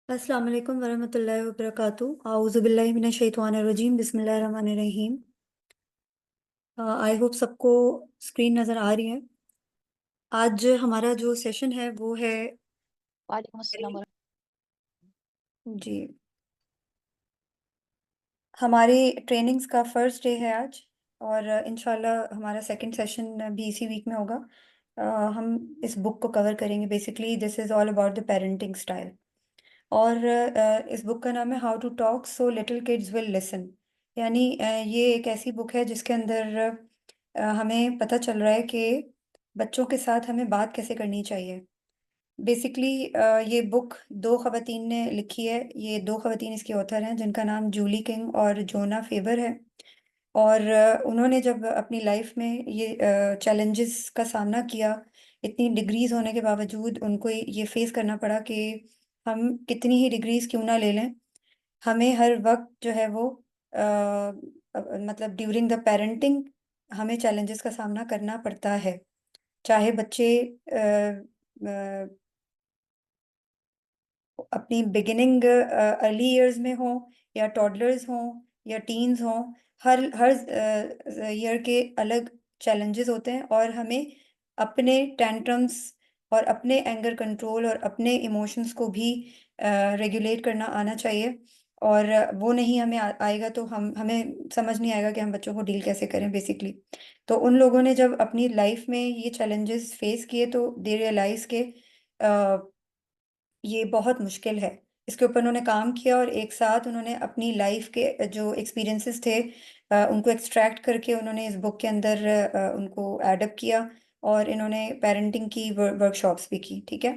अस्सलाम वालेकुम वरहमतुल्लाहि वबरकातुहू आऊज़ु बिल्लाहि मिनश शैतानिर रजीम बिस्मिल्लाहिर रहमानिर रहीम। आई होप सबको स्क्रीन नज़र आ रही है। आज हमारा जो सेशन है वो है वालेकुम अस्सलाम जी हमारी ट्रेनिंग्स का फर्स्ट डे है आज। और इंशाल्लाह हमारा सेकंड सेशन भी इसी वीक में होगा। हम इस बुक को कवर करेंगे। Basically this is all about the parenting style. और इस बुक का नाम है how to talk so little kids will listen. यानी ये एक ऐसी बुक है जिसके अंदर हमें पता चल रहा है कि बच्चों के साथ हमें बात कैसे करनी चाहिए। बेसिकली ये बुक दो ख़वातीन ने लिखी है। ये दो ख़वातीन इसके ऑथर हैं जिनका नाम जूली किंग और जोना फेबर है। और उन्होंने जब अपनी लाइफ में ये चैलेंजेस का सामना किया, इतनी डिग्रीज होने के बावजूद उनको ये फेस करना पड़ा कि हम कितनी ही डिग्रीज क्यों ना ले लें, हमें हर वक्त जो है वो मतलब ड्यूरिंग द पेरेंटिंग हमें चैलेंजेस का सामना करना पड़ता है। चाहे बच्चे अपनी बिगिनिंग अर्ली इयर्स में हो या टॉडलर्स हों या टीन्स हों, हर हर ईयर के अलग चैलेंजेस होते हैं और हमें अपने टेंट्रम्स और अपने एंगर कंट्रोल और अपने इमोशंस को भी रेगुलेट करना आना चाहिए। और वो नहीं हमें आएगा तो हमें समझ नहीं आएगा कि हम बच्चों को डील कैसे करें बेसिकली। तो उन लोगों ने जब अपनी लाइफ में ये चैलेंजेस फेस किए तो दे रियलाइज के ये बहुत मुश्किल है। इसके ऊपर उन्होंने काम किया और एक साथ उन्होंने अपनी लाइफ के जो एक्सपीरियंसेस थे उनको एक्सट्रैक्ट करके उन्होंने इस बुक के अंदर उनको एडअप किया। और इन्होंने पेरेंटिंग की वर्कशॉप्स भी की। ठीक है।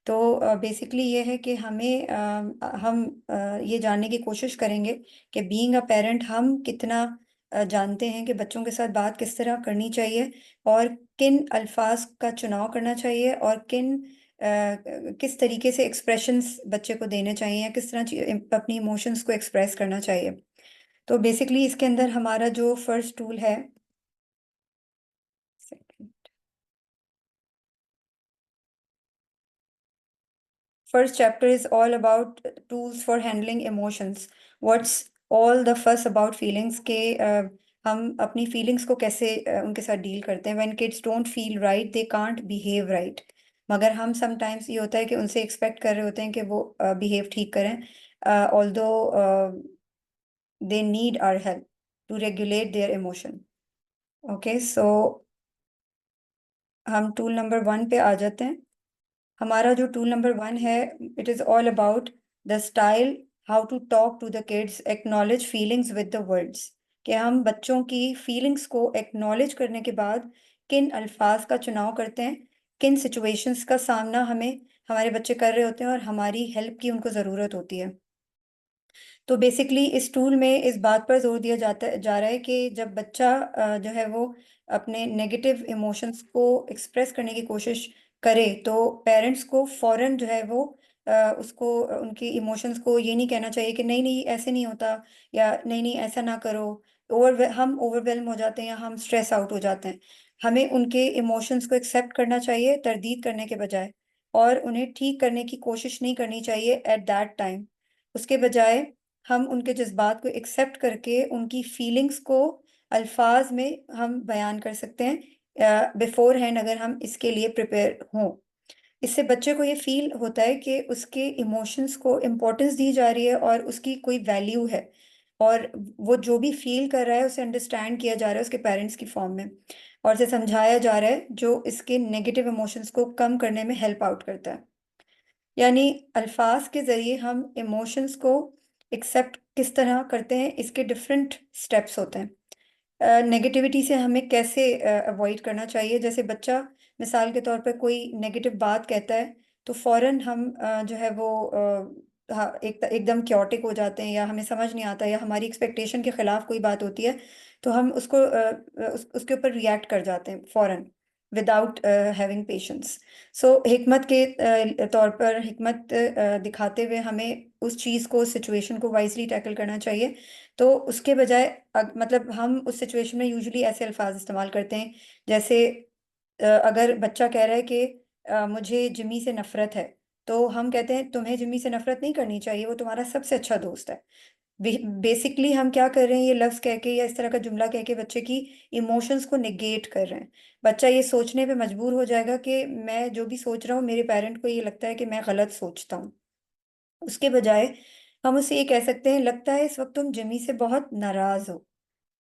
तो बेसिकली ये है कि हमें हम ये जानने की कोशिश करेंगे कि बीइंग अ पेरेंट हम कितना जानते हैं कि बच्चों के साथ बात किस तरह करनी चाहिए और किन अल्फाज का चुनाव करना चाहिए और किस तरीके से एक्सप्रेशंस बच्चे को देने चाहिए या किस तरह अपनी इमोशंस को एक्सप्रेस करना चाहिए। तो बेसिकली इसके अंदर हमारा जो फर्स्ट टूल है, first chapter is all about tools for handling emotions. What's all the first about feelings के हम अपनी फीलिंग्स को कैसे उनके साथ डील करते हैं। When kids don't feel right they can't behave right. मगर हम समटाइम्स ये होता है कि उनसे एक्सपेक्ट कर रहे होते हैं कि वो बिहेव ठीक करें, although they need our help to regulate their emotion. Okay so हम टूल नंबर 1 पे आ जाते हैं। हमारा जो टूल नंबर 1 है, it is all about the style how to talk to the kids acknowledge feelings with the words. कि हम बच्चों की फीलिंग्स को एक्नॉलेज करने के बाद किन अल्फाज का चुनाव करते हैं, किन सिचुएशंस का सामना हमें हमारे बच्चे कर रहे होते हैं और हमारी हेल्प की उनको ज़रूरत होती है। तो बेसिकली इस टूल में इस बात पर जोर दिया जा रहा है कि जब बच्चा जो है वो अपने नेगेटिव इमोशंस को एक्सप्रेस करने की कोशिश करे तो पेरेंट्स को फौरन जो है वो उसको उनकी इमोशंस को ये नहीं कहना चाहिए कि नहीं नहीं ऐसे नहीं होता या नहीं नहीं ऐसा ना करो। हम ओवरवेलम हो जाते हैं या हम स्ट्रेस आउट हो जाते हैं। हमें उनके इमोशंस को एक्सेप्ट करना चाहिए तरदीद करने के बजाय, और उन्हें ठीक करने की कोशिश नहीं करनी चाहिए एट दैट टाइम। उसके बजाय हम उनके जज्बात को एक्सेप्ट करके उनकी फीलिंग्स को अल्फाज में हम बयान कर सकते हैं बिफोर हैंड, अगर हम इसके लिए प्रिपेयर हों। इससे बच्चे को ये फील होता है कि उसके इमोशंस को इम्पोर्टेंस दी जा रही है और उसकी कोई वैल्यू है, और वो जो भी फील कर रहा है उसे अंडरस्टैंड किया जा रहा है उसके पेरेंट्स की फॉर्म में, और उसे समझाया जा रहा है जो इसके नेगेटिव इमोशंस को कम करने में हेल्प आउट करता है। यानी अल्फाज के ज़रिए हम इमोशंस को एक्सेप्ट किस तरह करते हैं, इसके डिफरेंट स्टेप्स होते हैं। नेगेटिविटी से हमें कैसे अवॉइड करना चाहिए। जैसे बच्चा मिसाल के तौर पर कोई नेगेटिव बात कहता है तो फौरन हम जो है वो हाँ, एकदम क्योटिक हो जाते हैं या हमें समझ नहीं आता या हमारी एक्सपेक्टेशन के खिलाफ कोई बात होती है तो हम उसके ऊपर रिएक्ट कर जाते हैं फौरन विदाउट हैविंग पेशेंस। सो हिकमत के तौर पर हिकमत दिखाते हुए हमें उस चीज़ को सिचुएशन को वाइजली टैकल करना चाहिए। तो उसके बजाय मतलब हम उस सिचुएशन में यूजुअली ऐसे अल्फाज इस्तेमाल करते हैं जैसे अगर बच्चा कह रहा है कि मुझे जिमी से नफरत है, तो हम कहते हैं तुम्हें जिम्मी से नफरत नहीं करनी चाहिए, वो तुम्हारा सबसे अच्छा दोस्त है। बेसिकली हम क्या कर रहे हैं, ये लफ्ज कह के या इस तरह का जुमला कह के बच्चे की इमोशंस को निगेट कर रहे हैं। बच्चा ये सोचने पे मजबूर हो जाएगा कि मैं जो भी सोच रहा हूँ मेरे पेरेंट को ये लगता है कि मैं गलत सोचता हूँ। उसके बजाय हम उसे ये कह सकते हैं, लगता है इस वक्त तुम जिमी से बहुत नाराज हो।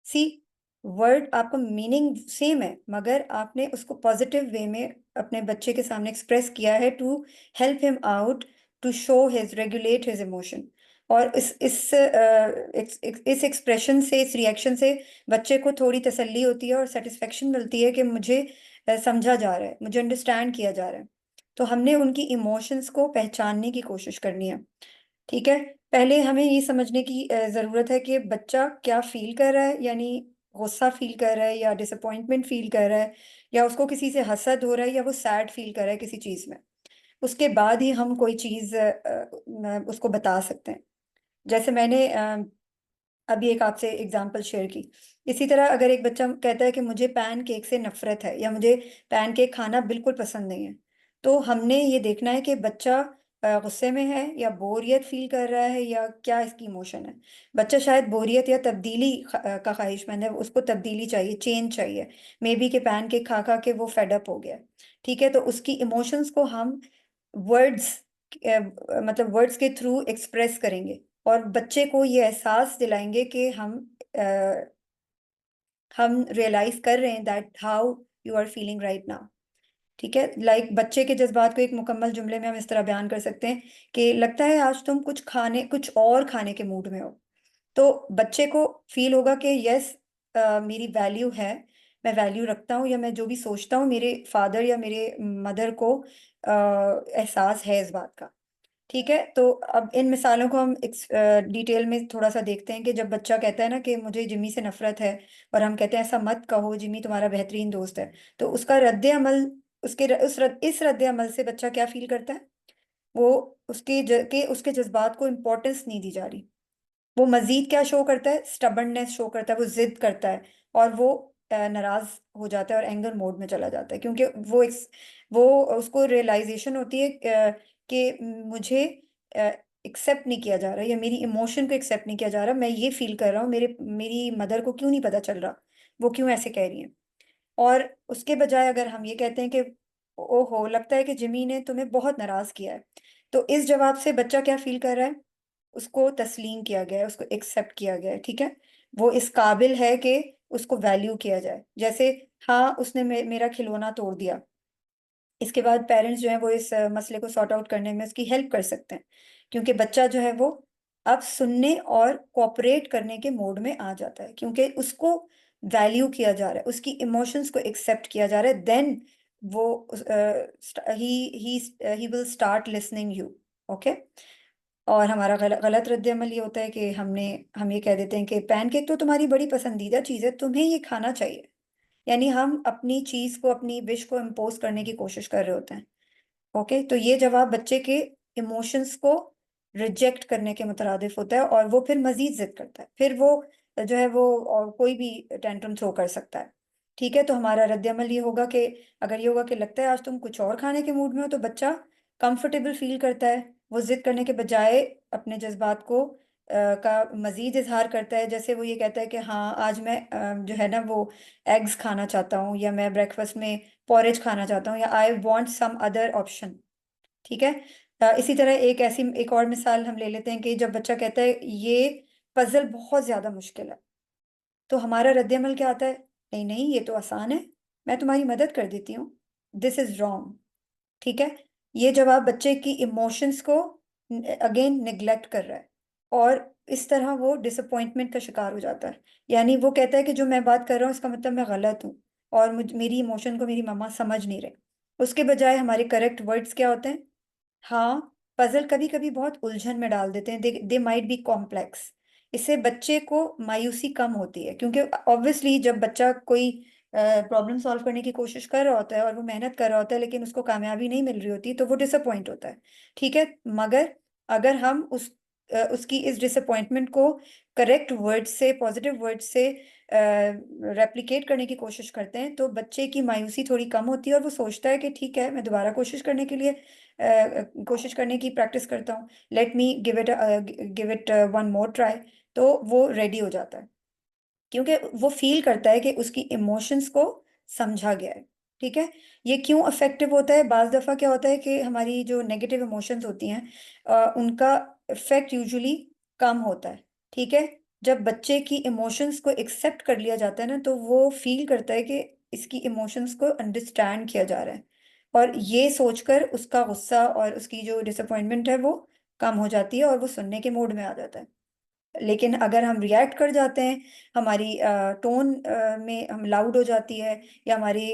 सी, वर्ड आपका मीनिंग सेम है, मगर आपने उसको पॉजिटिव वे में अपने बच्चे के सामने एक्सप्रेस किया है to help him out, to show his regulate his emotion. और इस एक्सप्रेशन से, इस रिएक्शन से बच्चे को थोड़ी तसल्ली होती है और सेटिस्फेक्शन मिलती है कि मुझे समझा जा रहा है, मुझे अंडरस्टैंड किया जा रहा है। तो हमने उनकी इमोशंस को पहचानने की कोशिश करनी है। ठीक है, पहले हमें ये समझने की जरूरत है कि बच्चा क्या फील कर रहा है, यानी गुस्सा फील कर रहा है या डिसअपॉइंटमेंट फील कर रहा है, या उसको किसी से हसद हो रहा है, या वो सैड फील कर रहा है किसी चीज में। उसके बाद ही हम कोई चीज उसको बता सकते हैं। जैसे मैंने अभी एक आपसे एग्जांपल शेयर की। इसी तरह अगर एक बच्चा कहता है कि मुझे पैन केक से नफरत है, या मुझे पैन केक खाना बिल्कुल पसंद नहीं है, तो हमने ये देखना है कि बच्चा गुस्से में है या बोरियत फील कर रहा है, या क्या इसकी इमोशन है। बच्चा शायद बोरियत या तब्दीली का ख्वाहिशमंद है, उसको तब्दीली चाहिए, चेंज चाहिए। मे बी के पैन केक खा खा के वो फेड अप हो गया। ठीक है, तो उसकी इमोशंस को हम वर्ड्स, मतलब वर्ड्स के थ्रू एक्सप्रेस करेंगे, और बच्चे को ये एहसास दिलाएंगे कि हम रियलाइज कर रहे हैं that how you are feeling right now. ठीक है, बच्चे के जज्बात को एक मुकम्मल जुमले में हम इस तरह बयान कर सकते हैं कि लगता है आज तुम कुछ और खाने के मूड में हो। तो बच्चे को फील होगा कि यस, मेरी वैल्यू है, मैं वैल्यू रखता हूँ, या मैं जो भी सोचता हूँ मेरे फादर या मेरे मदर को एहसास है इस बात का। ठीक है, तो अब इन मिसालों को हम डिटेल में थोड़ा सा देखते हैं कि जब बच्चा कहता है ना कि मुझे जिम्मी से नफरत है, और हम कहते हैं ऐसा मत कहो, जिम्मी तुम्हारा बेहतरीन दोस्त है, तो उसका रद्द अमल, इस रद्द अमल से बच्चा क्या फील करता है, वो उसके जज्बात को इम्पोर्टेंस नहीं दी जा रही। वो मजीद क्या शो करता है, स्टबर्ननेस शो करता है, वो जिद करता है, और वो नाराज हो जाता है और एंगर मोड में चला जाता है, क्योंकि वो उसको रियलाइजेशन होती है कि मुझे एक्सेप्ट नहीं किया जा रहा, या मेरी इमोशन को एक्सेप्ट नहीं किया जा रहा, मैं ये फील कर रहा हूँ, मेरी मदर को क्यों नहीं पता चल रहा, वो क्यों ऐसे कह रही है। और उसके बजाय अगर हम ये कहते हैं कि ओहो, लगता है कि जिमी ने तुम्हें बहुत नाराज किया है, तो इस जवाब से बच्चा क्या फील कर रहा है, उसको तस्लीम किया गया है, उसको एक्सेप्ट किया गया है। ठीक है, वो इस काबिल है कि उसको वैल्यू किया जाए। जैसे हाँ, उसने मेरा खिलौना तोड़ दिया, इसके बाद पेरेंट्स जो है वो इस मसले को सॉर्ट आउट करने में उसकी हेल्प कर सकते हैं, क्योंकि बच्चा जो है वो अब सुनने और कोऑपरेट करने के मोड में आ जाता है, क्योंकि उसको वैल्यू किया जा रहा है, उसकी इमोशंस को एक्सेप्ट किया जा रहा है। देन वो he he will start listening you. Okay. और हमारा गलत रद्द अमल ये होता है कि हम ये कह देते हैं कि पैनकेक तो तुम्हारी बड़ी पसंदीदा चीज़ है, तुम्हें ये खाना चाहिए। यानी हम अपनी चीज़ को, अपनी विश को इम्पोज करने की कोशिश कर रहे होते हैं। ओके, तो ये जवाब बच्चे के इमोशंस को रिजेक्ट करने के मुतरादिफ होता है, और वो फिर मजीद जिद करता है, फिर वो जो है वो और कोई भी टेंट्रम थ्रो कर सकता है। ठीक है, तो हमारा रद्द अमल ये होगा कि अगर ये होगा कि लगता है आज तुम कुछ और खाने के मूड में हो, तो बच्चा कंफर्टेबल फील करता है, वो जिद करने के बजाय अपने जज्बात को का मजीद इजहार करता है। जैसे वो ये कहता है कि हाँ, आज मैं जो है ना वो एग्स खाना चाहता हूँ, या मैं ब्रेकफास्ट में पॉरेज खाना चाहता हूँ, या I want some other option. ठीक है, इसी तरह एक और मिसाल हम ले लेते हैं कि जब बच्चा कहता है ये पजल बहुत ज्यादा मुश्किल है, तो हमारा रद्द-ए-अमल क्या आता है, नहीं नहीं, ये तो आसान है, मैं तुम्हारी मदद कर देती हूँ, दिस इज रॉन्ग। ठीक है, ये जवाब बच्चे की इमोशंस को अगेन निग्लेक्ट कर रहा है, और इस तरह वो डिसअपॉइंटमेंट का शिकार हो जाता है। यानी वो कहता है कि जो मैं बात कर रहा हूँ इसका मतलब मैं गलत हूँ, और मेरी इमोशन को मेरी मम्मा समझ नहीं रहे। उसके बजाय हमारे करेक्ट वर्ड्स क्या होते हैं, हाँ, पजल कभी कभी बहुत उलझन में डाल देते हैं, दे माइट बी कॉम्प्लेक्स। इससे बच्चे को मायूसी कम होती है, क्योंकि ऑब्वियसली जब बच्चा कोई प्रॉब्लम सॉल्व करने की कोशिश कर रहा होता है और वो मेहनत कर रहा होता है, लेकिन उसको कामयाबी नहीं मिल रही होती, तो वो डिसअपॉइंट होता है। ठीक है, मगर अगर हम उसकी इस डिसअपॉइंटमेंट को करेक्ट वर्ड से, पॉजिटिव वर्ड से रेप्लिकेट करने की कोशिश करते हैं, तो बच्चे की मायूसी थोड़ी कम होती है और वो सोचता है कि ठीक है, मैं दोबारा कोशिश करने के लिए कोशिश करने की प्रैक्टिस करता हूँ, let me give it one more try. तो वो रेडी हो जाता है, क्योंकि वो फील करता है कि उसकी इमोशंस को समझा गया है। ठीक है। ये क्यों इफेक्टिव होता है? बाज दफा क्या होता है कि हमारी जो नेगेटिव इमोशंस होती हैं, उनका इफेक्ट यूजुअली कम होता है। ठीक है। जब बच्चे की इमोशंस को एक्सेप्ट कर लिया जाता है ना, तो वो फील करता है कि इसकी इमोशंस को अंडरस्टैंड किया जा रहा है, और ये सोचकर उसका गुस्सा और उसकी जो डिसअपॉइंटमेंट है वो कम हो जाती है और वो सुनने के मूड में आ जाता है। लेकिन अगर हम रिएक्ट कर जाते हैं, हमारी टोन में हम लाउड हो जाती है, या हमारी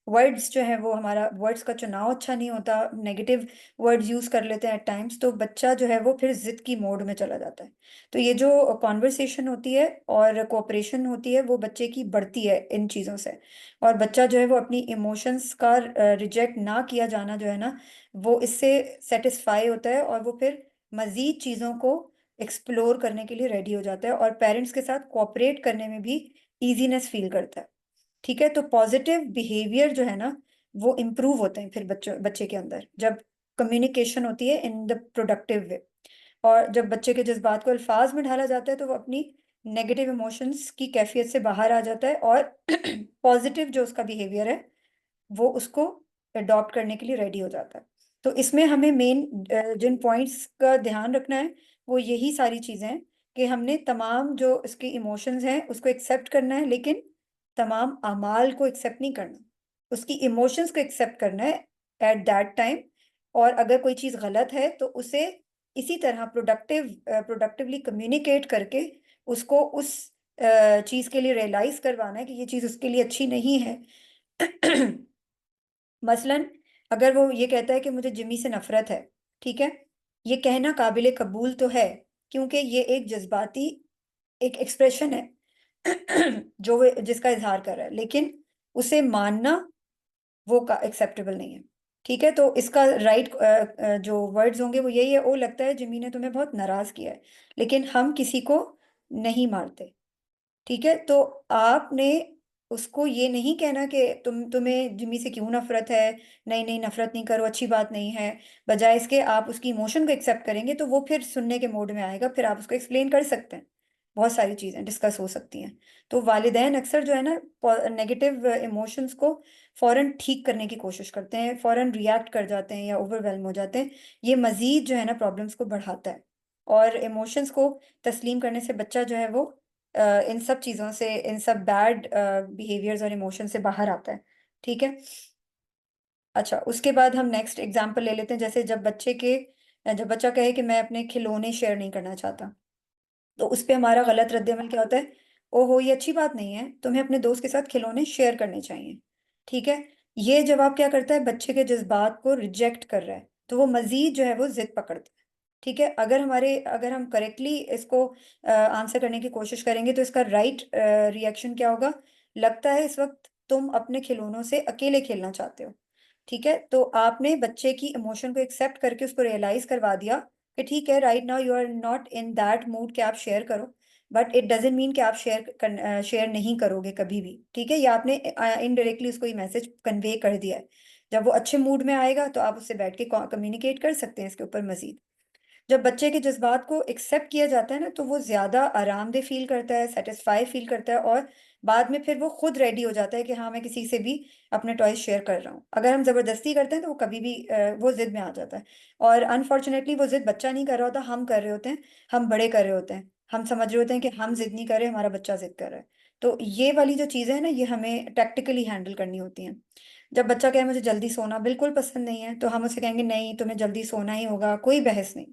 वर्ड्स जो है वो, हमारा वर्ड्स का चुनाव अच्छा नहीं होता, नेगेटिव वर्ड्स यूज कर लेते हैं एट टाइम्स, तो बच्चा जो है वो फिर जिद की मोड में चला जाता है। तो ये जो कॉन्वर्सेशन होती है और कोऑपरेशन होती है, वो बच्चे की बढ़ती है इन चीज़ों से। और बच्चा जो है वो अपनी इमोशंस का रिजेक्ट ना किया जाना जो है ना, वो इससे सेटिस्फाई होता है, और वो फिर मजीद चीज़ों को एक्सप्लोर करने के लिए रेडी हो जाता है, और पेरेंट्स के साथ कोऑपरेट करने में भी इजीनेस फील करता है। ठीक है। तो पॉजिटिव बिहेवियर जो है ना, वो इम्प्रूव होते हैं फिर बच्चे के अंदर, जब कम्युनिकेशन होती है इन द प्रोडक्टिव वे। और जब बच्चे के जज्बात को अल्फाज में ढाला जाता है, तो वो अपनी नेगेटिव इमोशंस की कैफियत से बाहर आ जाता है, और पॉजिटिव जो उसका बिहेवियर है वो उसको अडॉप्ट करने के लिए रेडी हो जाता है। तो इसमें हमें मेन जिन पॉइंट्स का ध्यान रखना है, वो यही सारी चीजें हैं कि हमने तमाम जो इसके इमोशंस हैं उसको एक्सेप्ट करना है, लेकिन तमाम अमाल को एक्सेप्ट नहीं करना, उसकी इमोशंस को एक्सेप्ट करना है एट दैट टाइम। और अगर कोई चीज गलत है तो उसे इसी तरह प्रोडक्टिवली कम्युनिकेट करके उसको उस चीज के लिए रियलाइज करवाना है कि ये चीज उसके लिए अच्छी नहीं है। मसलन अगर वो ये कहता है कि मुझे जिमी से नफरत है, ठीक है, ये कहना काबिले कबूल तो है, क्योंकि ये एक जज्बाती एक एक्सप्रेशन है जो वो जिसका इजहार कर रहा है, लेकिन उसे मानना वो का एक्सेप्टेबल नहीं है। ठीक है। तो इसका राइट जो वर्ड्स होंगे वो यही है, ओ लगता है जिमी ने तुम्हें बहुत नाराज किया है, लेकिन हम किसी को नहीं मारते। ठीक है। तो आपने उसको ये नहीं कहना कि तुम्हें जिम्मी से क्यों नफरत है, नहीं नहीं नफरत नहीं करो, अच्छी बात नहीं है। बजाय इसके आप उसकी इमोशन को एक्सेप्ट करेंगे तो वो फिर सुनने के मोड में आएगा, फिर आप उसको एक्सप्लेन कर सकते हैं, बहुत सारी चीजें डिस्कस हो सकती हैं। तो वालिदैन अक्सर जो है ना, नेगेटिव इमोशंस को फौरन ठीक करने की कोशिश करते हैं, फौरन रिएक्ट कर जाते हैं या ओवरवेलम हो जाते हैं। ये मजीद जो है ना प्रॉब्लम्स को बढ़ाता है, और इमोशंस को तस्लीम करने से बच्चा जो है वो इन सब चीजों से, इन सब बैड बिहेवियर्स और इमोशन से बाहर आता है। ठीक है। अच्छा, उसके बाद हम नेक्स्ट एग्जांपल ले लेते हैं। जैसे जब बच्चा कहे कि मैं अपने खिलौने शेयर नहीं करना चाहता, तो उस पे हमारा गलत रद्द-ए-अमल क्या होता है? ओहो, ये अच्छी बात नहीं है, तुम्हें अपने दोस्त के साथ खिलौने शेयर करने चाहिए। ठीक है। ये जवाब क्या करता है? बच्चे के जज्बात को रिजेक्ट कर रहा है, तो वो मजीद जो है वो जिद पकड़ता है। ठीक है। अगर हम करेक्टली इसको आंसर करने की कोशिश करेंगे, तो इसका राइट रिएक्शन क्या होगा? लगता है इस वक्त तुम अपने खिलौनों से अकेले खेलना चाहते हो। ठीक है। तो आपने बच्चे की इमोशन को एक्सेप्ट करके उसको रियलाइज करवा दिया कि ठीक है, right now you are not in that mood कि आप शेयर करो, बट इट डजेंट मीन कि आप शेयर नहीं करोगे कभी भी। ठीक है। या आपने इनडायरेक्टली उसको ये मैसेज कन्वे कर दिया है। जब वो अच्छे मूड में आएगा तो आप उससे बैठ के कम्युनिकेट कर सकते हैं इसके ऊपर मजीद। जब बच्चे के जज्बात को एक्सेप्ट किया जाता है ना, तो वो ज्यादा आरामदेह फील करता है, सेटिस्फाई फील करता है, और बाद में फिर वो खुद रेडी हो जाता है कि हाँ, मैं किसी से भी अपने टॉयज शेयर कर रहा हूँ। अगर हम जबरदस्ती करते हैं तो वो कभी भी वो जिद में आ जाता है। और अनफॉर्चुनेटली वो जिद बच्चा नहीं कर रहा होता, हम कर रहे होते हैं, हम बड़े कर रहे होते हैं। हम समझ रहे होते हैं कि हम जिद नहीं कर रहे, हमारा बच्चा जिद कर रहा है। तो ये वाली जो चीजें हैं ना, ये हमें टैक्टिकली हैंडल करनी होती हैं। जब बच्चा कहे मुझे जल्दी सोना बिल्कुल पसंद नहीं है, तो हम उसे कहेंगे नहीं, तुम्हें जल्दी सोना ही होगा, कोई बहस नहीं।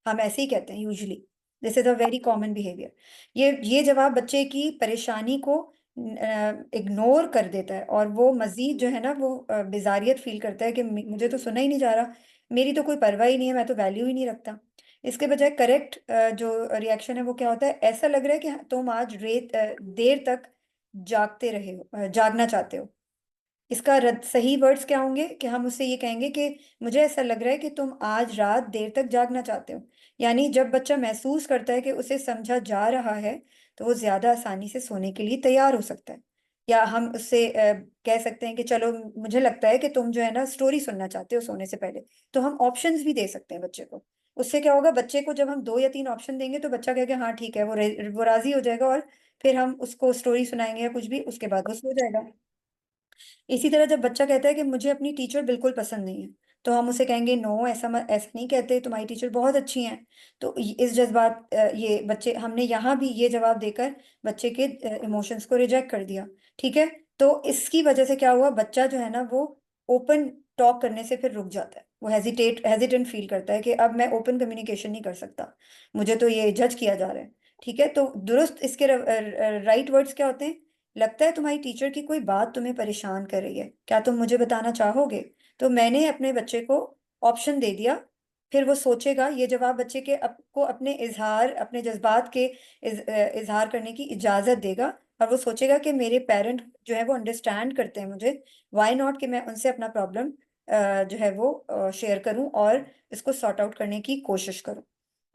हम ऐसे ही कहते हैं usually, this is a very common behaviour. ये जवाब बच्चे की परेशानी को इग्नोर कर देता है, और वो मजीद जो है ना वो बेजारियत फील करता है कि मुझे तो सुना ही नहीं जा रहा, मेरी तो कोई परवाह ही नहीं है, मैं तो वैल्यू ही नहीं रखता। इसके बजाय करेक्ट जो रिएक्शन है वो क्या होता है? ऐसा लग रहा है कि तुम आज देर तक जागते रहे हो, जागना चाहते हो। इसका सही वर्ड्स क्या होंगे कि हम उससे ये कहेंगे कि मुझे ऐसा लग रहा है कि तुम आज रात देर तक जागना चाहते हो। यानी जब बच्चा महसूस करता है कि उसे समझा जा रहा है, तो वो ज्यादा आसानी से सोने के लिए तैयार हो सकता है। या हम उससे कह सकते हैं कि चलो, मुझे लगता है कि तुम जो है ना स्टोरी सुनना चाहते हो सोने से पहले। तो हम ऑप्शंस भी दे सकते हैं बच्चे को। उससे क्या होगा, बच्चे को जब हम 2 या 3 ऑप्शन देंगे तो बच्चा कहेगा हाँ ठीक है, वो राजी हो जाएगा, और फिर हम उसको स्टोरी सुनाएंगे या कुछ भी, उसके बाद वो सो जाएगा। इसी तरह जब बच्चा कहता है कि मुझे अपनी टीचर बिल्कुल पसंद नहीं है, तो हम उसे कहेंगे नो, ऐसा नहीं कहते, तुम्हारी टीचर बहुत अच्छी हैं। तो इस जज्बात ये बच्चे, हमने यहाँ भी ये जवाब देकर बच्चे के इमोशंस को रिजेक्ट कर दिया। ठीक है। तो इसकी वजह से क्या हुआ, बच्चा जो है ना वो ओपन टॉक करने से फिर रुक जाता है। वो हेजिटेंट फील करता है कि अब मैं ओपन कम्युनिकेशन नहीं कर सकता, मुझे तो ये जज किया जा रहा है। ठीक है। तो दुरुस्त इसके राइट वर्ड्स क्या होते हैं? लगता है तुम्हारी टीचर की कोई बात तुम्हें परेशान कर रही है, क्या तुम मुझे बताना चाहोगे? तो मैंने अपने बच्चे को ऑप्शन दे दिया। फिर वो सोचेगा, ये जवाब बच्चे के को अपने अपने जज्बात के इजहार करने की इजाजत देगा। और वो सोचेगा कि मेरे पेरेंट जो है वो अंडरस्टैंड करते हैं मुझे, वाई नॉट कि मैं उनसे अपना प्रॉब्लम जो है वो शेयर करूं और इसको सॉर्ट आउट करने की कोशिश करूं।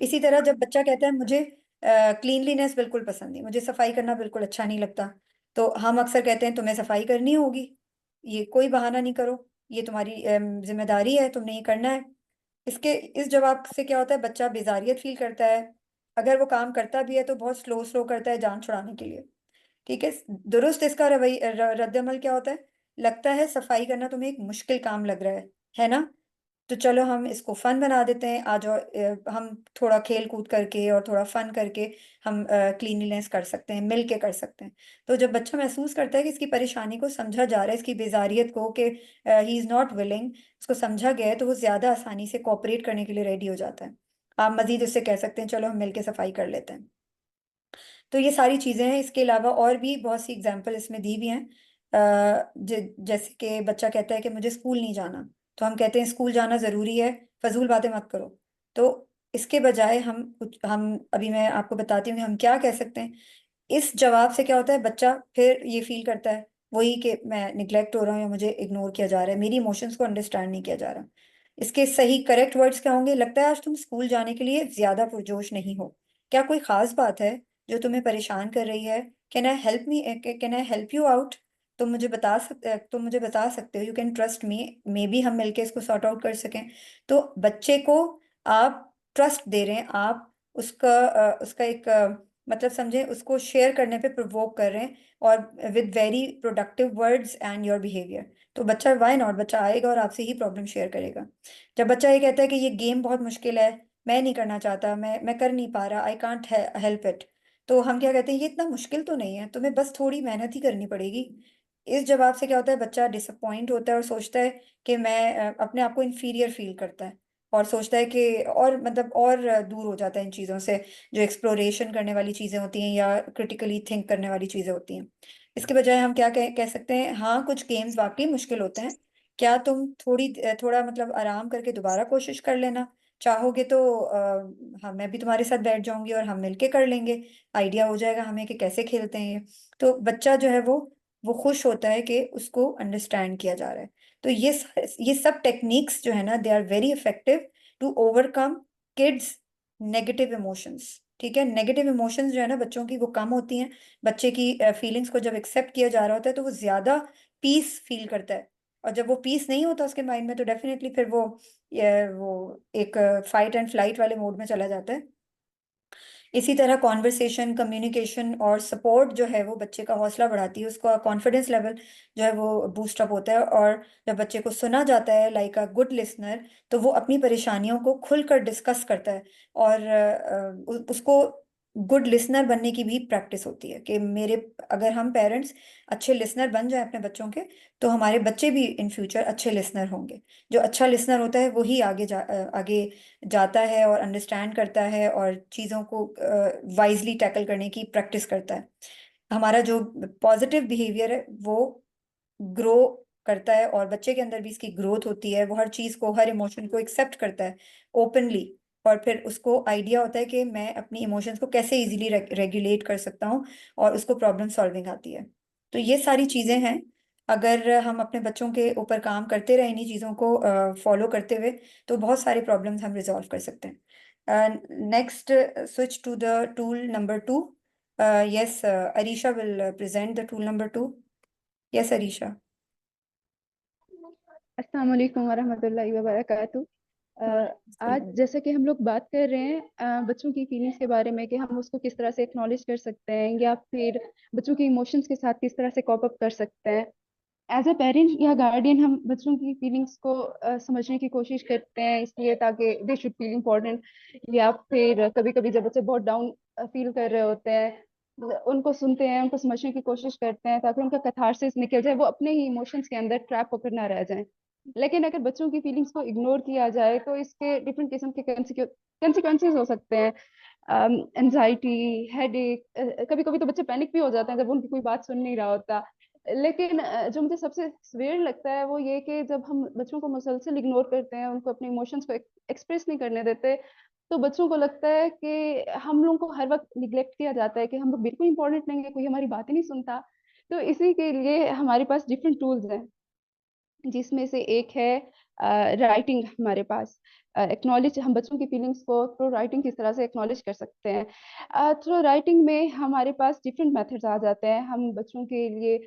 इसी तरह जब बच्चा कहता है मुझे क्लीनलीनेस बिल्कुल पसंद नहीं, मुझे सफाई करना बिल्कुल अच्छा नहीं लगता, तो हम अक्सर कहते हैं तुम्हें सफाई करनी होगी, ये कोई बहाना नहीं करो, ये तुम्हारी जिम्मेदारी है, तुमने ये करना है। इसके इस जवाब से क्या होता है, बच्चा बेजारियत फील करता है। अगर वो काम करता भी है तो बहुत स्लो स्लो करता है जान छुड़ाने के लिए। ठीक है। दुरुस्त इसका रद्द अमल क्या होता है? लगता है सफाई करना तुम्हें एक मुश्किल काम लग रहा है ना? तो चलो हम इसको फन बना देते हैं, आज और हम थोड़ा खेल कूद करके और थोड़ा फन करके हम क्लीनलीनेस कर सकते हैं, मिल के कर सकते हैं। तो जब बच्चा महसूस करता है कि इसकी परेशानी को समझा जा रहा है, इसकी बेजारियत को, कि ही इज नॉट विलिंग, उसको समझा गया है, तो वो ज्यादा आसानी से कोऑपरेट करने के लिए रेडी हो जाता है। आप मजीद उससे कह सकते हैं चलो हम मिल के सफाई कर लेते हैं। तो ये सारी चीजें हैं। इसके अलावा और भी बहुत सी एग्जाम्पल इसमें दी भी हैं। जैसे कि बच्चा कहता है कि मुझे स्कूल नहीं जाना, तो हम कहते हैं स्कूल जाना जरूरी है, फजूल बातें मत करो। तो इसके बजाय हम अभी मैं आपको बताती हूँ कि हम क्या कह सकते हैं। इस जवाब से क्या होता है, बच्चा फिर ये फील करता है वही कि मैं निग्लेक्ट हो रहा हूँ या मुझे इग्नोर किया जा रहा है, मेरी इमोशंस को अंडरस्टैंड नहीं किया जा रहा। इसके सही करेक्ट वर्ड्स क्या होंगे? लगता है आज तुम स्कूल जाने के लिए ज्यादा पुरजोश नहीं हो, क्या कोई खास बात है जो तुम्हें परेशान कर रही है? Can I help you out? तुम मुझे बता सकते हो, you can trust me, may be हम मिलके इसको सॉर्ट आउट कर सकें। तो बच्चे को आप ट्रस्ट दे रहे हैं, आप उसका एक मतलब समझे, उसको शेयर करने पे प्रोवोक कर रहे हैं, और with very productive words and your behaviour. तो बच्चा, वाई नॉट, बच्चा आएगा और आपसे ही प्रॉब्लम शेयर करेगा। जब बच्चा ये कहता है कि ये गेम बहुत मुश्किल है, मैं नहीं करना चाहता, मैं कर नहीं पा रहा, आई कांट हेल्प इट, तो हम क्या कहते हैं, ये इतना मुश्किल तो नहीं है, तुम्हें बस थोड़ी मेहनत ही करनी पड़ेगी। इस जवाब से क्या होता है, बच्चा डिसअपॉइंट होता है और सोचता है कि अपने आप को इन्फीरियर फील करता है, और सोचता है कि और मतलब और दूर हो जाता है इन चीज़ों से, जो एक्सप्लोरेशन करने वाली चीज़ें होती हैं या क्रिटिकली थिंक करने वाली चीज़ें होती हैं। इसके बजाय हम क्या कह सकते हैं, हाँ कुछ गेम्स वाकई मुश्किल होते हैं, क्या तुम थोड़ा मतलब आराम करके दोबारा कोशिश कर लेना चाहोगे? तो हाँ, मैं भी तुम्हारे साथ बैठ जाऊंगी और हम मिलके कर लेंगे, आइडिया हो जाएगा हमें कि कैसे खेलते हैं ये। तो बच्चा जो है वो खुश होता है कि उसको अंडरस्टैंड किया जा रहा है। तो ये सब टेक्निक्स जो है ना, they are very effective to overcome kids negative emotions. ठीक है। नेगेटिव इमोशंस जो है ना बच्चों की, वो कम होती हैं। बच्चे की फीलिंग्स को जब एक्सेप्ट किया जा रहा होता है तो वो ज्यादा पीस फील करता है। और जब वो पीस नहीं होता उसके माइंड में, तो डेफिनेटली फिर वो एक फाइट एंड फ्लाइट वाले मोड में चला जाता है। इसी तरह कॉन्वर्सेशन, कम्युनिकेशन और सपोर्ट जो है वो बच्चे का हौसला बढ़ाती है, उसका कॉन्फिडेंस लेवल जो है वो बूस्ट अप होता है। और जब बच्चे को सुना जाता है लाइक अ गुड लिसनर, तो वो अपनी परेशानियों को खुलकर डिस्कस करता है। और उसको गुड लिसनर बनने की भी प्रैक्टिस होती है कि मेरे अगर हम पेरेंट्स अच्छे लिसनर बन जाए अपने बच्चों के, तो हमारे बच्चे भी इन फ्यूचर अच्छे लिसनर होंगे। जो अच्छा लिसनर होता है वही आगे जाता है और अंडरस्टैंड करता है और चीज़ों को वाइजली टैकल करने की प्रैक्टिस करता है। हमारा जो पॉजिटिव बिहेवियर है वो ग्रो करता है, और बच्चे के अंदर भी इसकी ग्रोथ होती है, वो हर चीज़ को, हर इमोशन को एक्सेप्ट करता है ओपनली। और फिर उसको आइडिया होता है कि मैं अपनी इमोशंस को कैसे इजीली रेगुलेट कर सकता हूँ, और उसको प्रॉब्लम सॉल्विंग आती है। तो ये सारी चीज़ें हैं अगर हम अपने बच्चों के ऊपर काम करते रहे, इन्हीं चीज़ों को फॉलो करते हुए, तो बहुत सारे प्रॉब्लम्स हम रिजॉल्व कर सकते हैं। Next, switch to the tool number 2। Yes, Arisha will present the tool number 2। Yes Arisha. अस्सलाम वालेकुम वरहमतुल्लाहि वबरकातुहू। आज जैसे कि हम लोग बात कर रहे हैं बच्चों की फीलिंग्स के बारे में कि हम उसको किस तरह से एक्नॉलेज कर सकते हैं या फिर बच्चों की इमोशंस के साथ किस तरह से कॉप अप कर सकते हैं। एज अ पेरेंट या गार्डियन हम बच्चों की फीलिंग्स को समझने की कोशिश करते हैं, इसलिए ताकि दे शुड फील इम्पोर्टेंट। या फिर कभी कभी जब बच्चे बहुत डाउन फील कर रहे होते हैं, उनको सुनते हैं, उनको समझने की कोशिश करते हैं ताकि उनका कैथारसिस निकल जाए, वो अपने ही इमोशंस के अंदर ट्रैप होकर ना रह जाएं। लेकिन अगर बच्चों की फीलिंग्स को इग्नोर किया जाए तो इसके डिफरेंट किस्म के कंसिक्वेंसेस हो सकते हैं। एनजाइटी, हेडेक, कभी कभी तो बच्चे पैनिक भी हो जाते हैं जब उनकी कोई बात सुन नहीं रहा होता। लेकिन जो मुझे सबसे वेयर लगता है वो ये कि जब हम बच्चों को मुसलसल इग्नोर करते हैं, उनको अपने इमोशंस को एक्सप्रेस नहीं करने देते, तो बच्चों को लगता है कि हम लोगों को हर वक्त निग्लेक्ट किया जाता है, कि हम लोग बिल्कुल इंपॉर्टेंट नहीं है, कोई हमारी बात ही नहीं सुनता। तो इसी के लिए हमारे पास डिफरेंट टूल्स हैं, जिसमें से एक है राइटिंग। हमारे पास एक्नॉलेज, हम बच्चों की फीलिंग्स को थ्रू राइटिंग किस तरह से एक्नॉलेज कर सकते हैं। थ्रू राइटिंग में हमारे पास डिफरेंट मेथड्स आ जाते हैं। हम बच्चों के लिए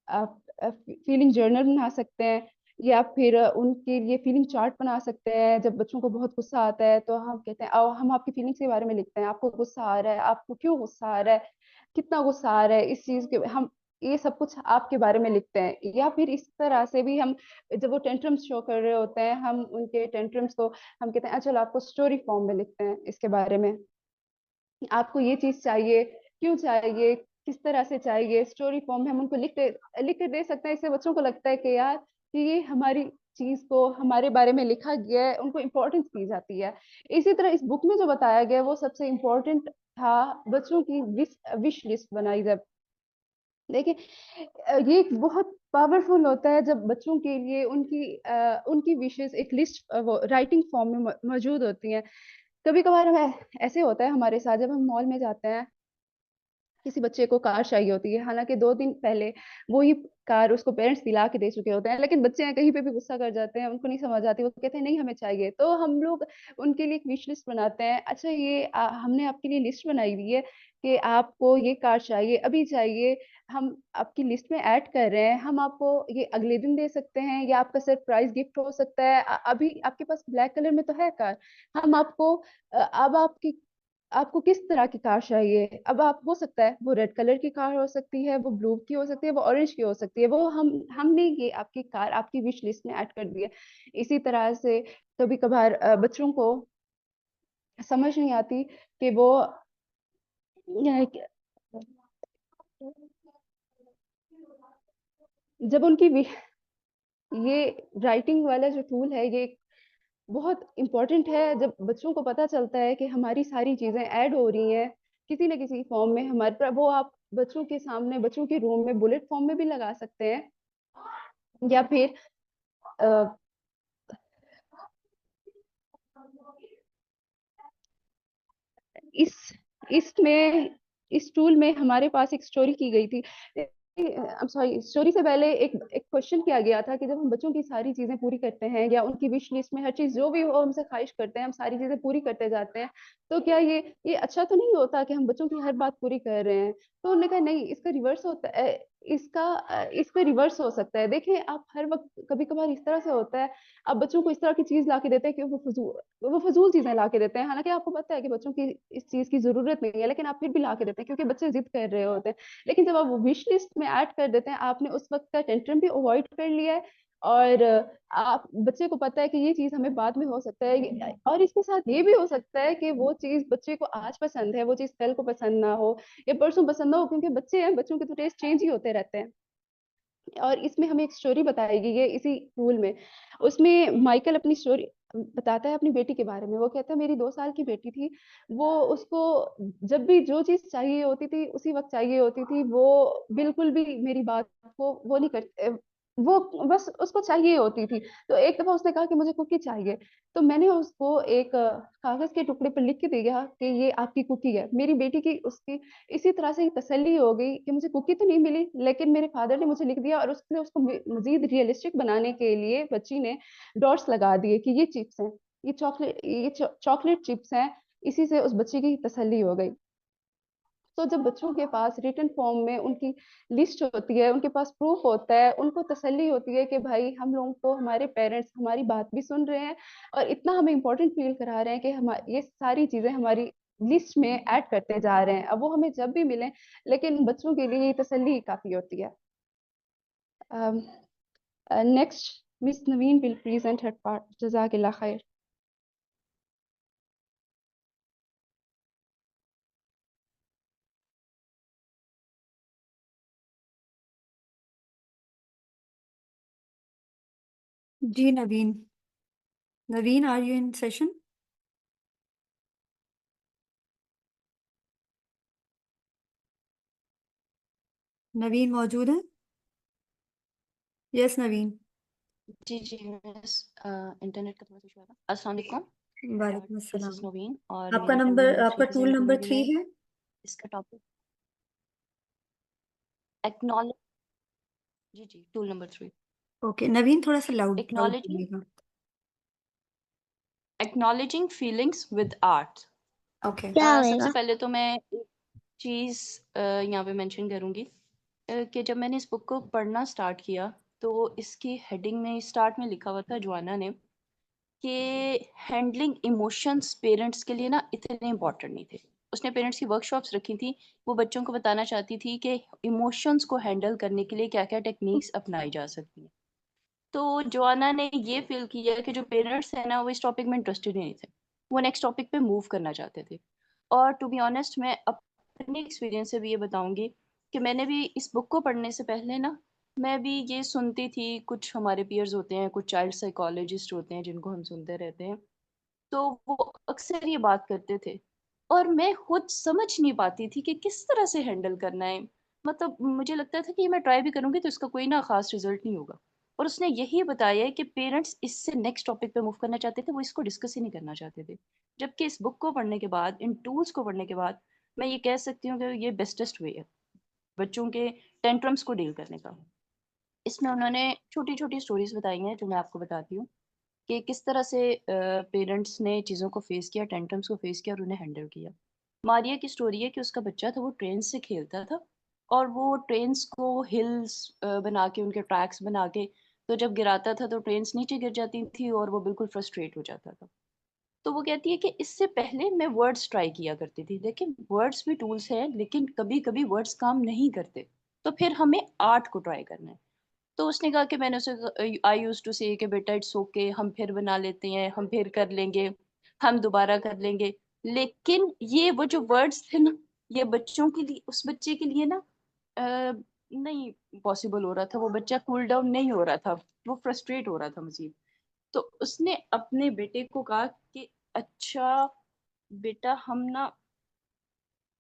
फीलिंग जर्नल बना सकते हैं, या फिर उनके लिए फीलिंग चार्ट बना सकते हैं। जब बच्चों को बहुत गुस्सा आता है तो हम कहते हैं आओ हम आपकी फीलिंग्स के बारे में लिखते हैं, आपको गुस्सा आ रहा है, आपको क्यों गुस्सा आ रहा है, कितना गुस्सा आ रहा है, इस चीज के हम ये सब कुछ आपके बारे में लिखते हैं। या फिर इस तरह से भी हम, जब वो टेंट्रम्स शो कर रहे होते हैं, हम उनके टेंट्रम्स को हम कहते हैं चलो आपको स्टोरी फॉर्म में लिखते हैं इसके बारे में, आपको ये चीज चाहिए, क्यों चाहिए, किस तरह से चाहिए, स्टोरी फॉर्म में हम उनको लिख कर दे सकते हैं। इससे बच्चों को लगता है कि यार कि ये हमारी चीज को हमारे बारे में लिखा गया है, उनको इम्पोर्टेंस दी जाती है। इसी तरह इस बुक में जो बताया गया है वो सबसे इम्पोर्टेंट था, बच्चों की विश लिस्ट बनाई। जब देखिए ये एक बहुत पावरफुल होता है जब बच्चों के लिए उनकी विशेस एक लिस्ट वो राइटिंग फॉर्म में मौजूद होती हैं। कभी कभार हमें ऐसे होता है हमारे साथ, जब हम मॉल में जाते हैं, किसी बच्चे को कार चाहिए होती है, हालांकि 2 दिन पहले वो ही कार उसको पेरेंट्स दिला के दे चुके होते हैं, लेकिन बच्चे हैं कहीं पे भी गुस्सा कर जाते हैं, उनको नहीं समझ आती, वो कहते हैं नहीं हमें चाहिए। तो हम लोग उनके लिए एक विश लिस्ट बनाते हैं, अच्छा ये हमने आपके लिए लिस्ट बनाई हुई है कि आपको ये कार चाहिए, अभी चाहिए, हम आपकी लिस्ट में ऐड कर रहे हैं, हम आपको ये अगले दिन दे सकते हैं या आपका सरप्राइज गिफ्ट हो सकता है। अभी आपके पास ब्लैक कलर में तो है कार, हम आपको अब आपको किस तरह की कार चाहिए, अब आप हो सकता है वो रेड कलर की कार हो सकती है, वो ब्लू की हो सकती है, वो ऑरेंज की हो सकती है, वो हमने ये आपकी कार आपकी विश लिस्ट में ऐड कर दी है। इसी तरह से कभी कभार बच्चों को समझ नहीं आती कि वो जब उनकी ये राइटिंग वाला जो टूल है ये बहुत इम्पोर्टेंट है। जब बच्चों को पता चलता है कि हमारी सारी चीजें ऐड हो रही हैं किसी न किसी फॉर्म में हमारे पर, वो आप बच्चों के सामने बच्चों के रूम में बुलेट फॉर्म में भी लगा सकते हैं, या फिर अ, इस इसमें इस टूल में हमारे पास एक स्टोरी की गई थी। सॉरी, स्टोरी से पहले एक एक क्वेश्चन किया गया था कि जब हम बच्चों की सारी चीजें पूरी करते हैं या उनकी विश लिस्ट में हर चीज जो भी वो हमसे ख्वाहिश करते हैं हम सारी चीजें पूरी करते जाते हैं, तो क्या ये अच्छा तो नहीं होता कि हम बच्चों की हर बात पूरी कर रहे हैं। तो उन्होंने कहा नहीं, इसका रिवर्स होता है, इसका रिवर्स हो सकता है। देखें आप हर वक्त कभी कभार इस तरह से होता है, आप बच्चों को इस तरह की चीज ला के देते हैं कि वो फजूल चीजें ला के देते हैं, हालांकि आपको पता है कि बच्चों की इस चीज की जरूरत नहीं है, लेकिन आप फिर भी ला के देते हैं क्योंकि बच्चे जिद कर रहे होते हैं। लेकिन जब आप विश लिस्ट में ऐड कर देते हैं, आपने उस वक्त का टेंट्रम भी अवॉइड कर लिया है, और आप बच्चे को पता है कि ये चीज हमें बाद में हो सकता है, और इसके साथ ये भी हो सकता है कि वो चीज बच्चे को आज पसंद है, वो चीज कल को पसंद ना हो या परसों पसंद ना हो, क्योंकि बच्चे हैं, बच्चों के तो टेस्ट चेंज ही होते रहते हैं। और इसमें हमें एक स्टोरी बताई गई है इसी टूल में। उसमें माइकल अपनी स्टोरी बताता है अपनी बेटी के बारे में। वो कहता है मेरी 2 साल की बेटी थी, वो उसको जब भी जो चीज चाहिए होती थी उसी वक्त चाहिए होती थी, वो बिल्कुल भी मेरी बात को वो नहीं करती, वो बस उसको चाहिए होती थी। तो एक दफा उसने कहा कि मुझे कुकी चाहिए, तो मैंने उसको एक कागज के टुकड़े पर लिख के दिया कि ये आपकी कुकी है। मेरी बेटी की उसकी इसी तरह से तसल्ली हो गई कि मुझे कुकी तो नहीं मिली, लेकिन मेरे फादर ने मुझे लिख दिया, और उसने उसको मजीद रियलिस्टिक बनाने के लिए बच्ची ने डॉट्स लगा दिए कि ये चिप्स हैं, ये चॉकलेट चिप्स हैं। इसी से उस बच्ची की तसल्ली हो गई। तो जब बच्चों के पास रिटन फॉर्म में उनकी लिस्ट होती है, उनके पास प्रूफ होता है, उनको तसल्ली होती है कि भाई हम लोगों को हमारे पेरेंट्स हमारी बात भी सुन रहे हैं, और इतना हमें इम्पोर्टेंट फील करा रहे हैं कि हम ये सारी चीजें हमारी लिस्ट में ऐड करते जा रहे हैं। अब वो हमें जब भी मिले, लेकिन बच्चों के लिए ये तसल्ली काफी होती है। Next, miss Naveen will present her part. जजाकिल्लाह खैर। जी Naveen, Naveen are you in session? Naveen मौजूद है? यस नवीन। जी जी मिस, इंटरनेट का थोड़ा सा इशू आ था। अस्सलाम वालेकुम, वालेकुम दिस इज अस्सलाम। नवीन और आपका मेरी टूल नंबर, नंबर आपका 3 टूल प्रेजेंट नंबर करूंगी 3 मैं। है? इसका टॉपिक एक्नॉलेज। जी जी, टूल नंबर 3, ओके नवीन, थोड़ा सा लाउड लाउड एक्नॉलेजिंग बोलिएगा। Acknowledging feelings with art. Okay. क्या सबसे होएगा? पहले तो मैं एक चीज़ यहाँ पे मेंशन करूँगी कि जब मैंने इस बुक को पढ़ना स्टार्ट किया तो इसकी हेडिंग में स्टार्ट में लिखा हुआ था जोआना ने कि हैंडलिंग इमोशंस पेरेंट्स के लिए ना इतने इम्पोर्टेंट नहीं थे। उसने पेरेंट्स की वर्कशॉप्स रखी थी, वो बच्चों को बताना चाहती थी कि इमोशंस को हैंडल करने के लिए क्या-क्या टेक्निक्स अपनाई जा सकती हैं। तो जोआना ने ये फील किया कि जो पेरेंट्स हैं ना वो इस टॉपिक में इंटरेस्टेड ही नहीं थे, वो नेक्स्ट टॉपिक पे मूव करना चाहते थे। और टू बी ऑनेस्ट मैं अपने एक्सपीरियंस से भी ये बताऊंगी कि मैंने भी इस बुक को पढ़ने से पहले ना मैं भी ये सुनती थी, कुछ हमारे पीयर्स होते हैं, कुछ चाइल्ड साइकोलॉजिस्ट होते हैं जिनको हम सुनते रहते हैं, तो वो अक्सर ये बात करते थे और मैं खुद समझ नहीं पाती थी कि किस तरह से हैंडल करना है। मतलब मुझे लगता था कि ये मैं ट्राई भी करूंगी तो इसका कोई ना खास रिजल्ट नहीं होगा। और उसने यही बताया है कि पेरेंट्स इससे नेक्स्ट टॉपिक पे मूव करना चाहते थे, वो इसको डिस्कस ही नहीं करना चाहते थे। जबकि इस बुक को पढ़ने के बाद, इन टूल्स को पढ़ने के बाद, मैं ये कह सकती हूँ कि ये बेस्टेस्ट वे है बच्चों के टेंट्रम्स को डील करने का। इसमें उन्होंने छोटी छोटी स्टोरीज बताई हैं जो मैं आपको बताती हूँ कि किस तरह से पेरेंट्स ने चीज़ों को फेस किया, टेंट्रम्स को फेस किया और उन्हें हैंडल किया। मारिया की स्टोरी है कि उसका बच्चा था, वो ट्रेन से खेलता था और वो ट्रेन्स को हिल्स बना के, उनके ट्रैक्स बना के, तो जब गिराता था तो ट्रेन्स नीचे गिर जाती थी और वो बिल्कुल फ्रस्ट्रेट हो जाता था। तो वो कहती है कि इससे पहले मैं वर्ड्स ट्राई किया करती थी। देखिए वर्ड्स भी टूल्स हैं लेकिन कभी कभी वर्ड्स काम नहीं करते, तो फिर हमें आर्ट को ट्राई करना है। तो उसने कहा कि मैंने उसे आई यूज्ड टू से कि बेटा इट्स ओके, हम फिर बना लेते हैं, हम फिर कर लेंगे, हम दोबारा कर लेंगे। लेकिन ये वो जो वर्ड्स थे ना, ये बच्चों के लिए, उस बच्चे के लिए ना नहीं पॉसिबल हो रहा था। वो बच्चा कूल डाउन नहीं हो रहा था, वो फ्रस्ट्रेट हो रहा था मजीद। तो उसने अपने बेटे को कहा कि अच्छा बेटा, हम ना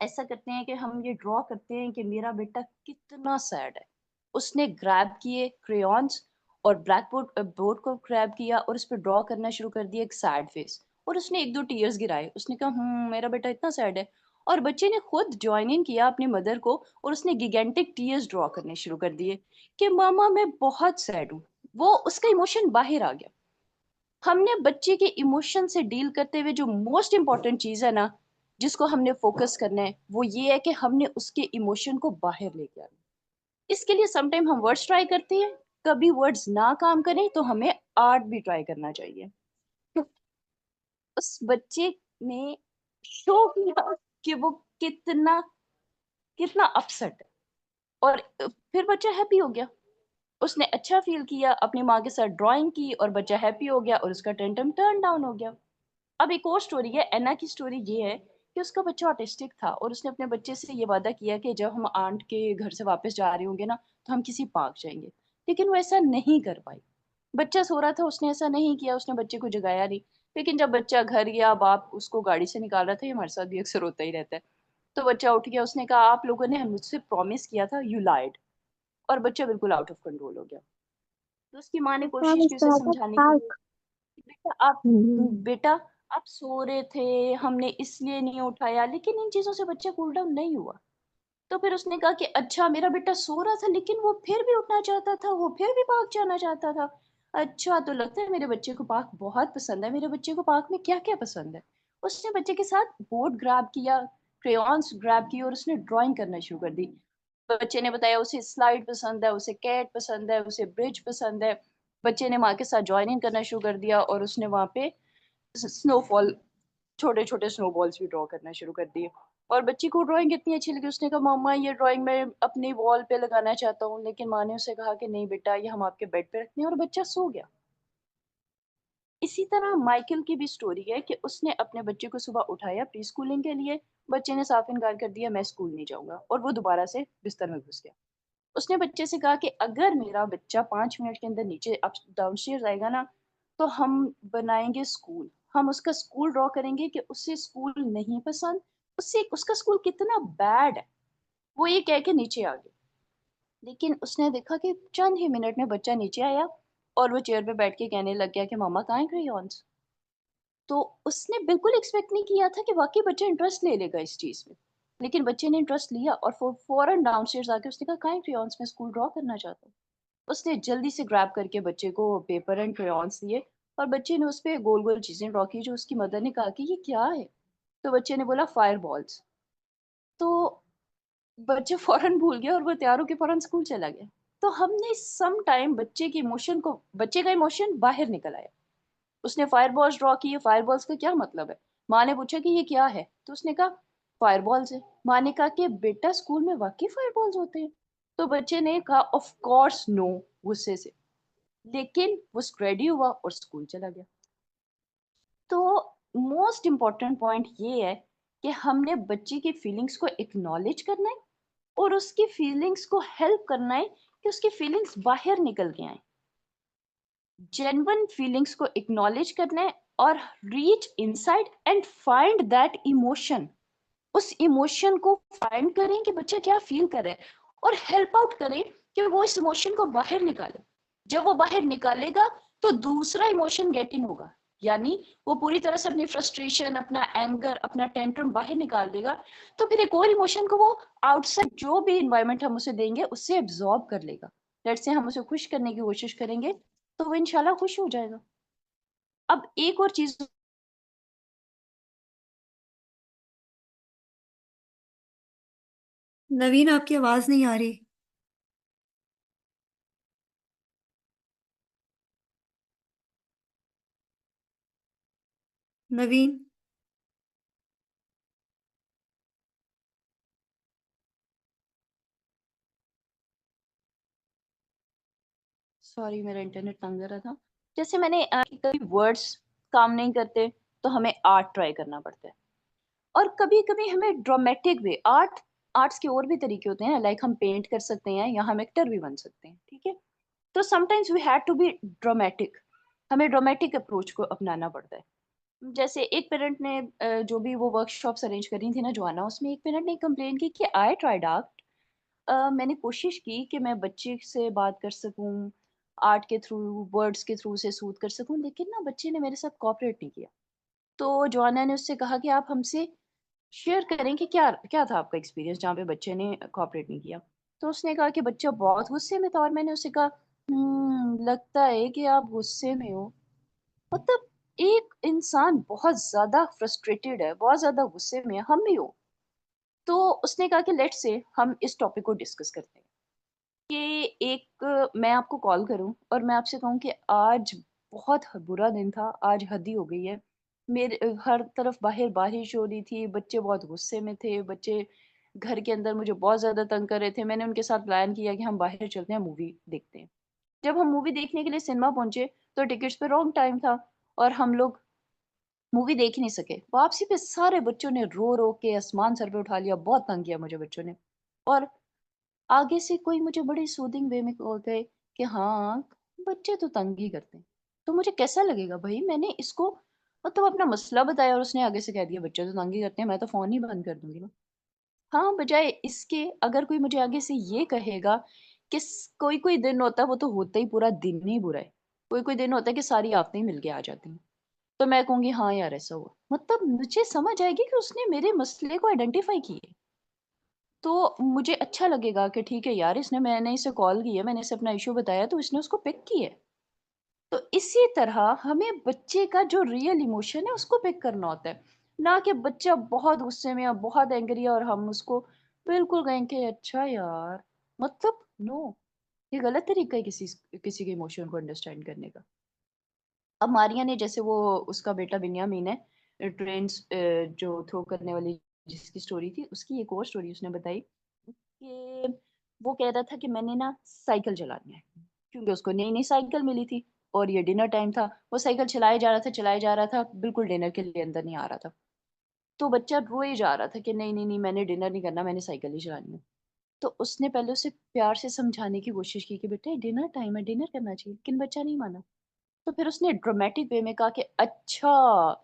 ऐसा करते हैं कि हम ये ड्रॉ करते हैं कि मेरा बेटा कितना सैड है। उसने ग्रैब किए क्रेयॉन्स और ब्लैक बोर्ड बोर्ड को ग्रैब किया और उस पर ड्रॉ करना शुरू कर दिया एक सैड फेस, और उसने एक दो टीयर्स गिराए। उसने कहा मेरा बेटा इतना सैड है। और बच्चे ने खुद ज्वाइन इन किया अपनी मदर को और उसने गिगेंटिक टीयर्स ड्रॉ करने शुरू कर दिए कि मामा मैं बहुत सैड हूँ। वो उसका इमोशन बाहर आ गया। हमने बच्चे के इमोशन से डील करते हुए जो मोस्ट इम्पॉर्टेंट चीज है ना, जिसको हमने फोकस करना है, वो ये है कि हमने उसके इमोशन को बाहर लेके आना। इसके लिए समटाइम हम वर्ड्स ट्राई करते हैं, कभी वर्ड्स ना काम करें तो हमें आर्ट भी ट्राई करना चाहिए। उस बच्चे ने शो किया कि वो कितना कितना अपसेट है, और फिर बच्चा हैप्पी हो गया। उसने अच्छा फील किया, अपनी माँ के साथ ड्राइंग की और बच्चा हैप्पी हो गया और उसका टेंटम टर्न डाउन हो गया। अब एक और स्टोरी है, एना की स्टोरी ये है कि उसका बच्चा ऑटिस्टिक था और उसने अपने बच्चे से ये वादा किया कि जब हम आंट के घर से वापस जा रहे होंगे ना तो हम किसी पार्क जाएंगे। लेकिन वो ऐसा नहीं कर पाई। बच्चा सो रहा था, उसने ऐसा नहीं किया, उसने बच्चे को जगाया नहीं। लेकिन जब बच्चा घर गया, बाप उसको गाड़ी से निकाल रहा था, ये हमारे साथ भी अक्सर होता ही रहता है। तो बच्चा उठ गया, उसने कहा आप लोगों ने मुझसे प्रॉमिस किया था, यू लाइड। और बच्चा बिल्कुल आउट ऑफ कंट्रोल हो गया। तो उसकी माँ ने उसका नाम कोशिश की इसका उसे था समझाने की, ताक। बेटा आप बेटा आप सो रहे थे, हमने इसलिए नहीं उठाया, लेकिन इन चीजों से बच्चा कूल डाउन नहीं हुआ। तो फिर उसने कहा कि अच्छा मेरा बेटा सो रहा था लेकिन वो फिर भी उठना चाहता था, वो फिर भी पार्क जाना चाहता था। अच्छा तो लगता है मेरे बच्चे को पार्क बहुत पसंद है, मेरे बच्चे को पार्क में क्या क्या पसंद है। उसने बच्चे के साथ बोर्ड ग्रैब किया, क्रेयॉन्स ग्रैब किए और उसने ड्राइंग करना शुरू कर दी। बच्चे ने बताया उसे स्लाइड पसंद है, उसे कैट पसंद है, उसे ब्रिज पसंद है। बच्चे ने माँ के साथ ज्वाइन इन करना शुरू कर दिया और उसने वहाँ पे स्नोफॉल, छोटे-छोटे स्नोबॉल्स भी ड्रॉ करना शुरू कर दिए। और बच्ची को ड्राइंग इतनी अच्छी लगी, उसने कहा मम्मा ये ड्राइंग मैं अपनी वॉल पे लगाना चाहता हूँ, लेकिन माँ ने उसे कहा कि नहीं बेटा ये हम आपके बेड पे रखते हैं, और बच्चा सो गया। इसी तरह माइकल की भी स्टोरी है कि उसने अपने बच्चे को सुबह उठाया प्री स्कूलिंग के लिए, बच्चे ने साफ इनकार कर दिया मैं स्कूल नहीं जाऊंगा, और वो दोबारा से बिस्तर में घुस गया। उसने बच्चे से कहा कि अगर मेरा बच्चा 5 मिनट के अंदर नीचे अप डाउनस्टेयर्स आएगा ना, तो हम बनाएंगे स्कूल, हम उसका स्कूल ड्रॉ करेंगे कि उसे स्कूल नहीं पसंद, उससे उसका स्कूल कितना बैड है। वो ये कह के नीचे आ गया, लेकिन उसने देखा कि चंद ही मिनट में बच्चा नीचे आया और वो चेयर पे बैठ के कहने लग गया कि मामा कहाँ है क्रेयॉन्स। तो उसने बिल्कुल एक्सपेक्ट नहीं किया था कि वाकई बच्चा इंटरेस्ट ले लेगा इस चीज में, लेकिन बच्चे ने इंटरेस्ट लिया और फौरन डाउनस्टेयर्स आके उसने कहा कहाँ है क्रेयॉन्स, मैं स्कूल ड्रॉ करना चाहता हूँ। उसने जल्दी से ग्रैब करके बच्चे को पेपर एंड क्रेयॉन्स दिए और बच्चे ने उस पे गोल गोल चीजें ड्रॉ की, जो उसकी मदर ने कहा कि ये क्या है। तो बच्चे ने बोला फायर बॉल्स। तो बच्चे फौरन भूल गया और वो तैयार होकर फौरन स्कूल चला गया। तो हमने सम टाइम बच्चे के इमोशन को, बच्चे का इमोशन बाहर निकल आया। उसने फायर बॉल्स ड्रॉ किए, फायर बॉल्स का क्या मतलब है। माँ ने पूछा कि ये क्या है, तो उसने कहा फायर बॉल्स है। माँ ने कहा कि बेटा स्कूल में वाकई फायर बॉल्स होते हैं। तो बच्चे ने कहा ऑफ कोर्स नो, गुस्से से। लेकिन वो स्क्रेडी हुआ और स्कूल चला गया। तो मोस्ट इम्पॉर्टेंट पॉइंट ये है कि हमने बच्चे की फीलिंग्स को एक्नॉलेज करना है और उसकी फीलिंग्स को हेल्प करना है कि उसकी फीलिंग्स बाहर निकल के आए। जेन्युइन फीलिंग्स को एक्नॉलेज करना है और reach inside and find that emotion. उस इमोशन को फाइंड करें कि बच्चा क्या फील कर रहा है और हेल्प आउट करें कि वो इस इमोशन को बाहर निकाले। जब वो बाहर निकालेगा तो दूसरा इमोशन गेट इन होगा, यानी वो पूरी तरह से अपनी फ्रस्ट्रेशन, अपना एंगर, अपना टेंट्रम बाहर निकाल देगा। तो फिर एक और इमोशन को वो आउटसाइड जो भी इन्वायरमेंट हम उसे देंगे उससे एब्जॉर्ब कर लेगा। लेट्स से हम उसे खुश करने की कोशिश करेंगे तो वो इंशाल्लाह खुश हो जाएगा। अब एक और चीज, नवीन आपकी आवाज नहीं आ रही। नवीन। सॉरी मेरा इंटरनेट तंग कर रहा था। जैसे मैंने कभी वर्ड्स काम नहीं करते तो हमें आर्ट ट्राई करना पड़ता है, और कभी कभी हमें ड्रामेटिक वे, आर्ट्स के और भी तरीके होते हैं, लाइक हम पेंट कर सकते हैं या हम एक्टर भी बन सकते हैं, ठीक है। तो sometimes we had to be dramatic, हमें ड्रामेटिक अप्रोच को अपनाना पड़ता है। जैसे एक पेरेंट ने जो भी वो वर्कशॉप्स अरेंज करी थी ना जोआना, उसमें एक पेरेंट ने कंप्लेन की कि आई ट्राइड आर्ट, मैंने कोशिश की कि मैं बच्चे से बात कर सकूं, आर्ट के थ्रू, वर्ड्स के थ्रू उसे सूद कर सकूं, लेकिन ना बच्चे ने मेरे साथ कोऑपरेट नहीं किया। तो जोआना ने उससे कहा कि आप हमसे शेयर करें कि क्या क्या था आपका एक्सपीरियंस जहाँ पे बच्चे ने कोऑपरेट नहीं किया। तो उसने कहा कि बच्चा बहुत गुस्से में था, और मैंने उससे कहा लगता है कि आप गुस्से में हो। मतलब एक इंसान बहुत ज्यादा फ्रस्ट्रेटेड है, बहुत ज्यादा गुस्से में है, हम भी हो। तो उसने कहा कि लेट्स से हम इस टॉपिक को डिस्कस करते हैं कि एक मैं आपको कॉल करूं और मैं आपसे कहूं कि आज बहुत बुरा दिन था, आज हद ही हो गई है। मेरे हर तरफ बाहर बारिश हो रही थी, बच्चे बहुत गुस्से में थे, बच्चे घर के अंदर मुझे बहुत ज़्यादा तंग कर रहे थे। मैंने उनके साथ प्लान किया कि हम बाहर चलते हैं, मूवी देखते हैं। जब हम मूवी देखने के लिए सिनेमा पहुंचे तो टिकट्स पे रॉन्ग टाइम था और हम लोग मूवी देख ही नहीं सके। वापसी पे सारे बच्चों ने रो रो के आसमान सर पे उठा लिया, बहुत तंग किया मुझे बच्चों ने। और आगे से कोई मुझे बड़ी सूदिंग वे में बोलते हैं कि हाँ, बच्चे तो तंग ही करते हैं। तो मुझे कैसा लगेगा भाई, मैंने इसको मतलब अपना मसला बताया और उसने आगे से कह दिया बच्चे तो तंग ही करते हैं, मैं तो फोन ही बंद कर दूंगी ना। हाँ, बजाय इसके अगर कोई मुझे आगे से ये कहेगा किस कोई-कोई दिन होता है वो तो होता ही पूरा दिन ही बुरा है। कोई-कोई दिन होता है कि सारी आफ़तें ही मिल के आ जाती हैं। तो मैं कहूँगी हाँ यार ऐसा हुआ। मतलब मुझे समझ आएगी कि उसने मेरे मसले को आइडेंटिफ़ाई किया है। तो मुझे अच्छा लगेगा कि ठीक है यार मैंने इसे कॉल की है, मैंने इसे अपना इश्यू बताया तो इसने उसको पिक किया है। तो इसी तरह हमें बच्चे का जो रियल इमोशन है उसको पिक करना होता है। ना कि बच्चा बहुत गुस्से में है, बहुत एंग्री है और हम उसको बिल्कुल कहें कि अच्छा यार, मतलब नो, ये गलत तरीका है किसी के इमोशन को अंडरस्टैंड करने का। अब मारिया ने जैसे वो उसका बेटा बिन्यामीन है जो थ्रो करने वाली जिसकी स्टोरी थी, उसकी एक और स्टोरी उसने बताई कि वो कह रहा था कि मैंने ना साइकिल चलानी है, क्योंकि उसको नई-नई साइकिल मिली थी और ये डिनर टाइम था। वो साइकिल चलाए जा रहा था, बिल्कुल डिनर के लिए अंदर नहीं आ रहा था। तो बच्चा रोए जा रहा था कि नहीं, नहीं, नहीं मैंने डिनर नहीं करना, मैंने साइकिल ही चलानी है। तो उसने पहले उसे प्यार से समझाने की कोशिश की कि बेटा ये डिनर टाइम है, डिनर करना चाहिए, लेकिन बच्चा नहीं माना। तो फिर उसने ड्रामेटिक वे में कहा कि अच्छा,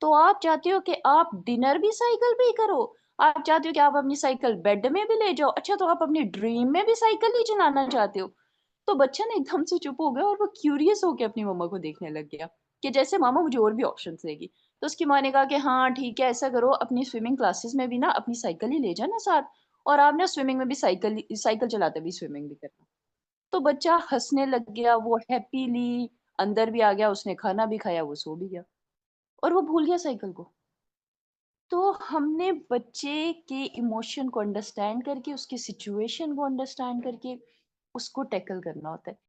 तो आप चाहते हो कि आप डिनर भी साइकिल पे ही करो? आप चाहते हो कि आप अपनी साइकिल बेड में भी ले जाओ? अच्छा, तो आप अपनी ड्रीम में भी साइकिल ही चलाना चाहते हो? तो बच्चा ना एकदम से चुप हो गया और वो क्यूरियस होके अपनी मम्मा को देखने लग गया कि जैसे मामा मुझे और भी ऑप्शंस देगी। तो उसकी माँ ने कहा कि हाँ, ठीक है, ऐसा करो अपनी स्विमिंग क्लासेस में भी ना अपनी साइकिल ही ले जाना साथ और आप ना स्विमिंग में भी साइकिल चलाते भी स्विमिंग भी करना। तो बच्चा हँसने लग गया, वो हैपीली अंदर भी आ गया, उसने खाना भी खाया, वो सो भी गया और वो भूल गया साइकिल को। तो हमने बच्चे के इमोशन को अंडरस्टैंड करके, उसकी सिचुएशन को अंडरस्टैंड करके उसको टैकल करना होता है।